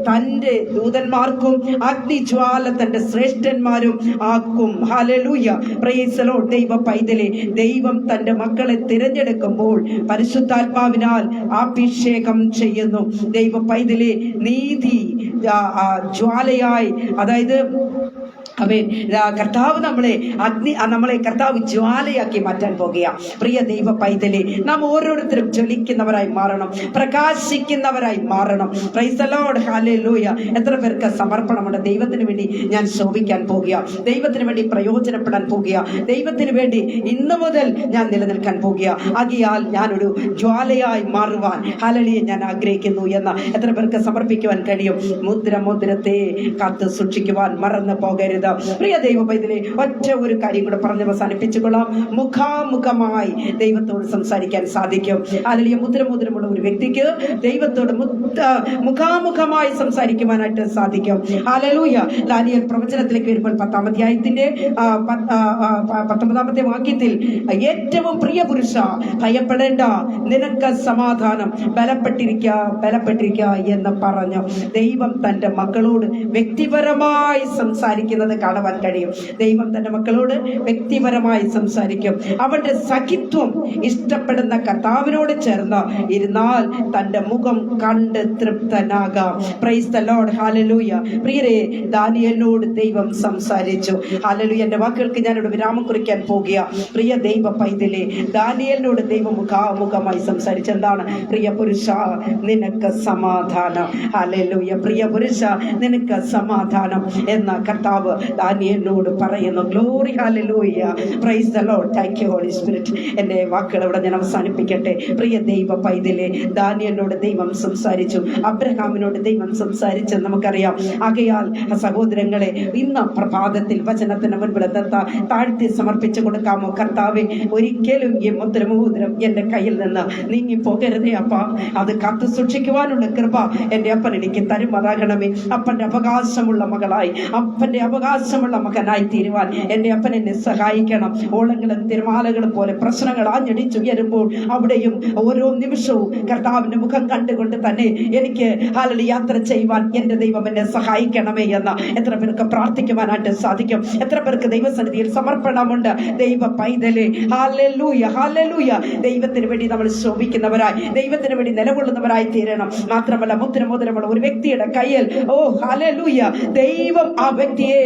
തന്റെ ദൂതന്മാർക്കും അഗ്നിജ്വാല തന്റെ ശ്രേഷ്ഠന്മാരും ആക്കും. ഹല്ലേലൂയ. Praise the Lord. ദൈവ പൈതലേ, ദൈവം തന്റെ മക്കളെ തിരഞ്ഞെടുക്കുമ്പോൾ പരിശുദ്ധാത്മാവിനാൽ അഭിഷേകം ചെയ്യുന്നു. ദൈവ പൈതലേ, നീതി ജ്വാലയായി, അതായത് കർത്താവ് നമ്മളെ കർത്താവ് ജ്വാലയാക്കി മാറ്റാൻ പോകുക. പ്രിയ ദൈവ പൈതലേ, നാം ഓരോരുത്തരും ജ്വലിക്കുന്നവരായി മാറണം, പ്രകാശിക്കുന്നവരായി മാറണം. Price the Lord. ഹല്ലേലൂയ. എത്ര പേർക്ക് സമർപ്പണമുണ്ട്? ദൈവത്തിന് വേണ്ടി ഞാൻ ശോഭിക്കാൻ പോകുക, ദൈവത്തിന് വേണ്ടി പ്രയോജനപ്പെടാൻ പോകുക, ദൈവത്തിന് വേണ്ടി ഇന്നു മുതൽ ഞാൻ നിലനിൽക്കാൻ പോകുക. ആകയാൽ ഞാനൊരു ജ്വാലയായി മാറുവാൻ ഹല്ലേലൂയ ഞാൻ ആഗ്രഹിക്കുന്നു എന്ന് എത്ര പേർക്ക് സമർപ്പിക്കുവാൻ കഴിയും? മുദ്രത്തെ കാത്തു സൂക്ഷിക്കുവാൻ മറന്നു പോകരുത്. പ്രിയ ദൈവ പൈതലെ, ഒറ്റ ഒരു കാര്യം കൂടെ പറഞ്ഞ് അവസാനിപ്പിച്ചുകൊള്ളാം. മുഖാമുഖമായി ദൈവത്തോട് സംസാരിക്കാൻ സാധിക്കും. ഹല്ലേലൂയ. മുദ്രമുള്ള ഒരു വ്യക്തിക്ക് ദൈവത്തോട് മുഖാമുഖമായി സംസാരിക്കുവാനായിട്ട് സാധിക്കും. ഹല്ലേലൂയ. ദാനിയേൽ പ്രവചനത്തിലേക്ക് വരുമ്പോൾ 10-ാം അധ്യായത്തിന്റെ 19-ാമത്തെ വാക്യത്തിൽ, ഏറ്റവും പ്രിയ പുരുഷ, ഭയപ്പെടേണ്ട, നിനക്ക് സമാധാനം, ബലപ്പെട്ടിരിക്കുക എന്ന് പറഞ്ഞു ദൈവം തന്റെ മക്കളോട് വ്യക്തിപരമായി സംസാരിക്കുന്നത് കാണുവാൻ കഴിയും. ദൈവം തന്റെ മക്കളോട് വ്യക്തിപരമായി സംസാരിക്കും. അവന്റെ സഖിത്വം ഇഷ്ടപ്പെടുന്ന കർത്താവിനോട് ചേർന്ന് ഇരുന്നാൽ തന്റെ മുഖം കണ്ട് തൃപ്തനാകാം. Praise the Lord. ഹല്ലേലൂയ. പ്രിയരെ, ദാനിയേലിനോട് ദൈവം സംസാരിച്ചു. ഹല്ലേലൂയ. എന്റെ വാക്കുകൾക്ക് ഞാനിവിടെ വിരാമം കുറിക്കാൻ പോകുക. പ്രിയ ദൈവ പൈതലേ, ദാനിയേലിനോട് ദൈവം മുഖാമുഖമായി സംസാരിച്ചെന്താണ്? പ്രിയ പുരുഷ, നിനക്ക് സമാധാനം. ഹല്ലേലൂയ. പ്രിയ പുരുഷ, നിനക്ക് സമാധാനം എന്ന കർത്താവ് ദാനിയേലിനോട് പറയുന്നു. Glory. Hallelujah. Praise the Lord. Thank you Holy Spirit. എന്റെ വാക്കുകൾ ഇവിടെ ഞാൻ അവസാനിപ്പിക്കട്ടെ. പ്രിയ ദൈവ പൈതലേ, ദാനിയേലിനോട് ദൈവം സംസാരിച്ചു, അബ്രഹാമിനോട് ദൈവം സംസാരിച്ചു നമുക്കറിയാം. ആകയാൽ സഹോദരങ്ങളെ, ഇന്ന് പ്രഭാതത്തിൽ വചനത്തിന് മുൻപിൽ താഴ്ത്തി സമർപ്പിച്ചു കൊടുക്കാമോ? കർത്താവെ, ഒരിക്കലും ഈ മുദ്രമോതിരം എന്റെ കയ്യിൽ നിന്ന് നീങ്ങി പോകരുതേ അപ്പ. അത് കാത്തു സൂക്ഷിക്കുവാനുള്ള കൃപ എന്റെ അപ്പൻ എനിക്ക് തരുമാറാകണമേ. അപ്പന്റെ അവകാശമുള്ള മകളായി, അപ്പന്റെ അവകാശമുള്ള മകനായി തീരുവാൻ എന്റെ അപ്പൻ എന്നെ സഹായിക്കണം. ഓളങ്ങളും തിരമാലകളും പോലെ പ്രശ്നങ്ങൾ ആഞ്ഞടിച്ചുയരുമ്പോൾ അവിടെയും ഓരോ നിമിഷവും കർത്താവിന്റെ മുഖം കണ്ടുകൊണ്ട് തന്നെ എനിക്ക് യാത്ര ചെയ്യുവാൻ എന്റെ ദൈവം എന്നെ സഹായിക്കണമേ എന്ന് എത്ര പേർക്ക് പ്രാർത്ഥിക്കുവാനായിട്ട് സാധിക്കും? എത്ര പേർക്ക് ദൈവസന്നിധിയിൽ സമർപ്പണമുണ്ട്? ദൈവ പൈതലേ, ഹല്ലേലൂയ, ഹല്ലേലൂയ. ദൈവത്തിന് വേണ്ടി നമ്മൾ ശോഭിക്കുന്നവരായി, ദൈവത്തിന് വേണ്ടി നിലകൊള്ളുന്നവരായി തീരണം. മാത്രമല്ല, മുദ്രമോതിരമുള്ള ഒരു വ്യക്തിയുടെ കയ്യിൽ, ഓ ഹല്ലേലൂയ, ദൈവം ആ വ്യക്തിയെ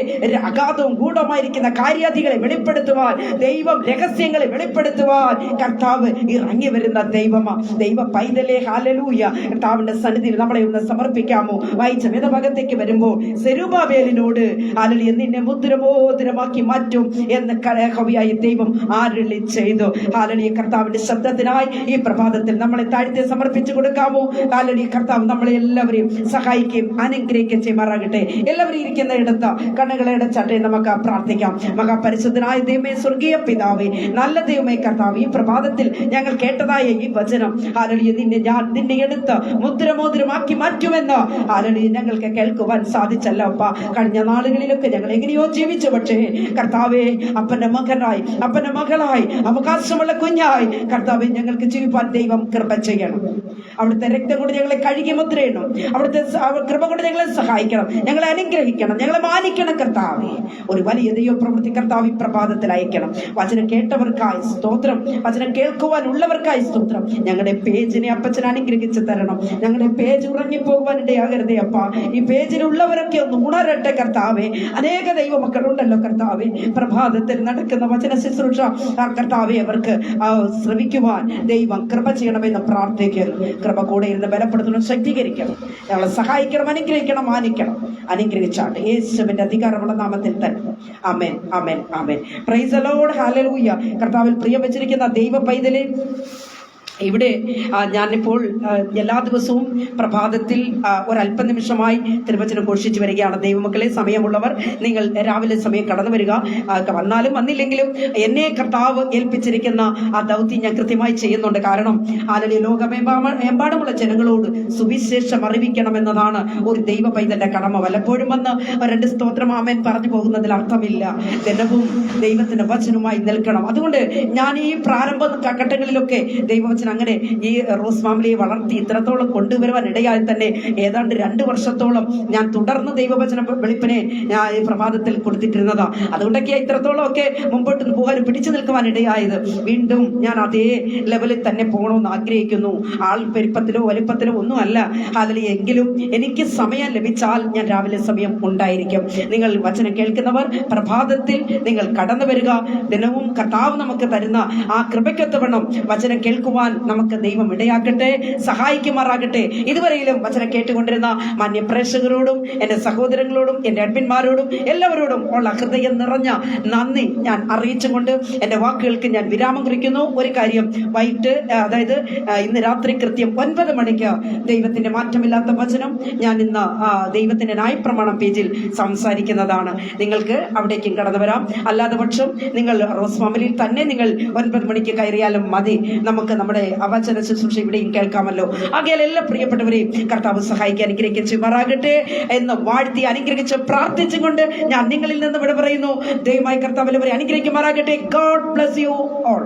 അഗാധവും ഗൂഢമായിരിക്കുന്ന കാര്യാദികളെ വെളിപ്പെടുത്തുവാൻ, ദൈവം രഹസ്യങ്ങളെ വെളിപ്പെടുത്തുവാൻ കർത്താവ് ഇറങ്ങി വരുന്ന ദൈവമാ. ദൈവ പൈതലേ, ഹല്ലേലൂയ. കർത്താവിന്റെ സന്നിധിയിൽ നമ്മളെ ഒന്ന് സമർപ്പിക്കാമോ? വായിച്ച വേദഭാഗത്തേക്ക് വരുമ്പോൾ, സെരുബാബേലിനോട് ഹല്ലേലൂയ, നിന്നെ മുദ്രമോതിരമാക്കി മാറ്റും എന്ന് കർത്താവായ ദൈവം അരുളി ചെയ്തു. ഹല്ലേലൂയ. കർത്താവിന്റെ ശബ്ദത്തിനായി ഈ പ്രഭാതത്തിൽ നമ്മളെ താഴ്ത്തി സമർപ്പിച്ചു കൊടുക്കാമോ? ഹല്ലേലൂയ. കർത്താവ് നമ്മളെ എല്ലാവരെയും സഹായിക്കുകയും അനുഗ്രഹിക്കുകയും ചെയ്യുമാറാകട്ടെ. എല്ലാവരും ഇരിക്കുന്ന ഇടത്ത് കണ്ണുകളെ അടച്ചാട്ടെ. നമുക്ക് പ്രാർത്ഥിക്കാം. മഹാപരിശുദ്ധനായ ദൈവമേ, സ്വർഗീയ പിതാവേ, നല്ല ദൈവമേ കർത്താവ്, ഈ പ്രഭാതത്തിൽ ഞങ്ങൾ കേട്ടതായ ഈ വചനം ഹല്ലേലൂയ, നിന്നെ എടുത്ത് മുദ്രമോതിരമാക്കി മാറ്റുമെന്ന് ഹല്ലേലൂയ ഞങ്ങൾക്ക് കേൾക്കുവാൻ സാധിച്ചല്ലോ അപ്പ. കഴിഞ്ഞ നാളുകളിലൊക്കെ ഞങ്ങൾ എങ്ങനെയോ ജീവിച്ചു. പക്ഷേ കർത്താവേ, അപ്പന്റെ മകനായി, അപ്പന്റെ മകളായി, അവകാശമുള്ള കുഞ്ഞായി കർത്താവെ ഞങ്ങൾക്ക് ജീവിപ്പാൻ ദൈവം കൃപ ചെയ്യണം. അവിടുത്തെ രക്തം കൊണ്ട് ഞങ്ങളെ കഴുകി മുദ്രയിടണം. അവിടുത്തെ കൃപ കൊണ്ട് ഞങ്ങളെ സഹായിക്കണം, ഞങ്ങളെ അനുഗ്രഹിക്കണം, ഞങ്ങളെ മാനിക്കണം. കർത്താവെ, ഒരു വലിയ ദൈവ പ്രവൃത്തി കർത്താവ് ഈ പ്രഭാതത്തിൽ അയക്കണം. വചനം കേട്ടവർക്കായി സ്തോത്രം, വചനം കേൾക്കുവാനുള്ളവർക്കായി സ്തോത്രം. ഞങ്ങളുടെ പേജിനെ അപ്പച്ചൻ അനുഗ്രഹിച്ച് തരണം. ഞങ്ങളുടെ പേജ് ഉറങ്ങിപ്പോകുവാൻ ഇടയാകരുതേ അപ്പ. ഈ പേജിലുള്ളവരൊക്കെ ഒന്ന് ഉണരട്ടെ കർത്താവെ. അനേക ദൈവമക്കളുണ്ടല്ലോ കർത്താവെ, പ്രഭാതത്തിൽ നടക്കുന്ന വചന ശുശ്രൂഷ കർത്താവെ അവർക്ക് ശ്രമിക്കുവാൻ ദൈവം കൃപ ചെയ്യണമെന്ന് പ്രാർത്ഥിക്കുന്നു. കൃപ കൂടെ ഇരുന്ന് ബലപ്പെടുത്തണം, ശക്തീകരിക്കണം, ഞങ്ങളെ സഹായിക്കണം, അനുഗ്രഹിക്കണം, മാനിക്കണം. അനുഗ്രഹിച്ചാട്ടെ യേശുവിന്റെ അധികാരമുള്ള നാമത്തിൽ തന്നെ. ആമേൻ, ആമേൻ, ആമേൻ. Praise the Lord. ഹല്ലേലൂയ. കർത്താവിൽ പ്രിയം വെച്ചിരിക്കുന്ന ദൈവ പൈതലേ, ഇവിടെ ഞാനിപ്പോൾ എല്ലാ ദിവസവും പ്രഭാതത്തിൽ ഒരല്പനിമിഷമായി തിരുവചനം ഘോഷിച്ചു വരികയാണ്. ദൈവമക്കളെ, സമയമുള്ളവർ നിങ്ങൾ രാവിലെ സമയം കടന്നു വരിക. വന്നാലും വന്നില്ലെങ്കിലും എന്നെ കർത്താവ് ഏൽപ്പിച്ചിരിക്കുന്ന ആ ദൗത്യം ഞാൻ കൃത്യമായി ചെയ്യുന്നുണ്ട്. കാരണം അല്ലെങ്കിൽ ലോകമെമ്പാടുമുള്ള ജനങ്ങളോട് സുവിശേഷം അറിയിക്കണമെന്നതാണ് ഒരു ദൈവ പൈതന്റെ കടമ. വല്ലപ്പോഴും വന്ന് രണ്ട് സ്തോത്രം ആമേൻ പറഞ്ഞു പോകുന്നതിൽ അർത്ഥമില്ല. ദിനവും ദൈവത്തിന്റെ വചനവുമായി നിൽക്കണം. അതുകൊണ്ട് ഞാൻ ഈ പ്രാരംഭ ഘട്ടങ്ങളിലൊക്കെ ദൈവവചനം അങ്ങനെ ഈ റോസ് ഫാമിലിയെ വളർത്തി ഇത്രത്തോളം കൊണ്ടുവരുവാൻ ഇടയായി തന്നെ ഏതാണ്ട് 2 വർഷത്തോളം ഞാൻ തുടർന്ന് ദൈവവചന വെളിപ്പിനെ ഞാൻ ഈ പ്രഭാതത്തിൽ കൊടുത്തിട്ടിരുന്നതാ. അതുകൊണ്ടൊക്കെ ഇത്രത്തോളം ഒക്കെ മുമ്പോട്ട് പോകാനും പിടിച്ചു നിൽക്കുവാൻ ഇടയായത്. വീണ്ടും ഞാൻ അതേ ലെവലിൽ തന്നെ പോകണമെന്ന് ആഗ്രഹിക്കുന്നു. ആൾ പെരുപ്പത്തിലോ വലിപ്പത്തിലോ ഒന്നും അല്ല. അതിൽ എങ്കിലും എനിക്ക് സമയം ലഭിച്ചാൽ ഞാൻ രാവിലെ സമയം ഉണ്ടായിരിക്കും. നിങ്ങൾ വചനം കേൾക്കുന്നവർ പ്രഭാതത്തിൽ നിങ്ങൾ കടന്നു വരിക. ദിനവും കർത്താവ് നമുക്ക് തരുന്ന ആ കൃപയ്ക്കൊത്തവണ്ണം വചനം കേൾക്കുവാൻ നമുക്ക് ദൈവം ഇടയാക്കട്ടെ, സഹായിക്കുമാറാകട്ടെ. ഇതുവരെയിലും വചനം കേട്ടുകൊണ്ടിരുന്ന മാന്യ പ്രേക്ഷകരോടും എൻ്റെ സഹോദരങ്ങളോടും എൻ്റെ അഡ്മിന്മാരോടും എല്ലാവരോടും ഉള്ള ഹൃദയം നിറഞ്ഞ നന്ദി ഞാൻ അറിയിച്ചുകൊണ്ട് എൻ്റെ വാക്കുകൾക്ക് ഞാൻ വിരാമം കുറിക്കുന്നു. ഒരു കാര്യം, വൈകിട്ട് അതായത് ഇന്ന് രാത്രി കൃത്യം 9 മണിക്ക് ദൈവത്തിന്റെ മാറ്റമില്ലാത്ത വചനം ഞാൻ ഇന്ന് ദൈവത്തിന്റെ ന്യായപ്രമാണം പേജിൽ സംസാരിക്കുന്നതാണ്. നിങ്ങൾക്ക് അവിടേക്കും കടന്നു വരാം. അല്ലാതെ പക്ഷം നിങ്ങൾ റോസ് ഫാമിലിയിൽ തന്നെ നിങ്ങൾ 9 മണിക്ക് കയറിയാലും മതി. നമുക്ക് നമ്മുടെ അവചന ശുശ്രൂഷ ഇവിടെയും കേൾക്കാമല്ലോ. ആകയാൽ എല്ലാ പ്രിയപ്പെട്ടവരെയും കർത്താവ് സഹായിക്കാൻ അനുഗ്രഹിച്ച് മാറാകട്ടെ എന്ന് വാഴ്ത്തി അനുഗ്രഹിച്ച് പ്രാർത്ഥിച്ചുകൊണ്ട് ഞാൻ നിങ്ങളിൽ നിന്ന് വിട പറയുന്നു. ദൈവമായി കർത്താവ് എല്ലാവരെയും അനുഗ്രഹിക്കുമാറാകട്ടെ. God bless you all.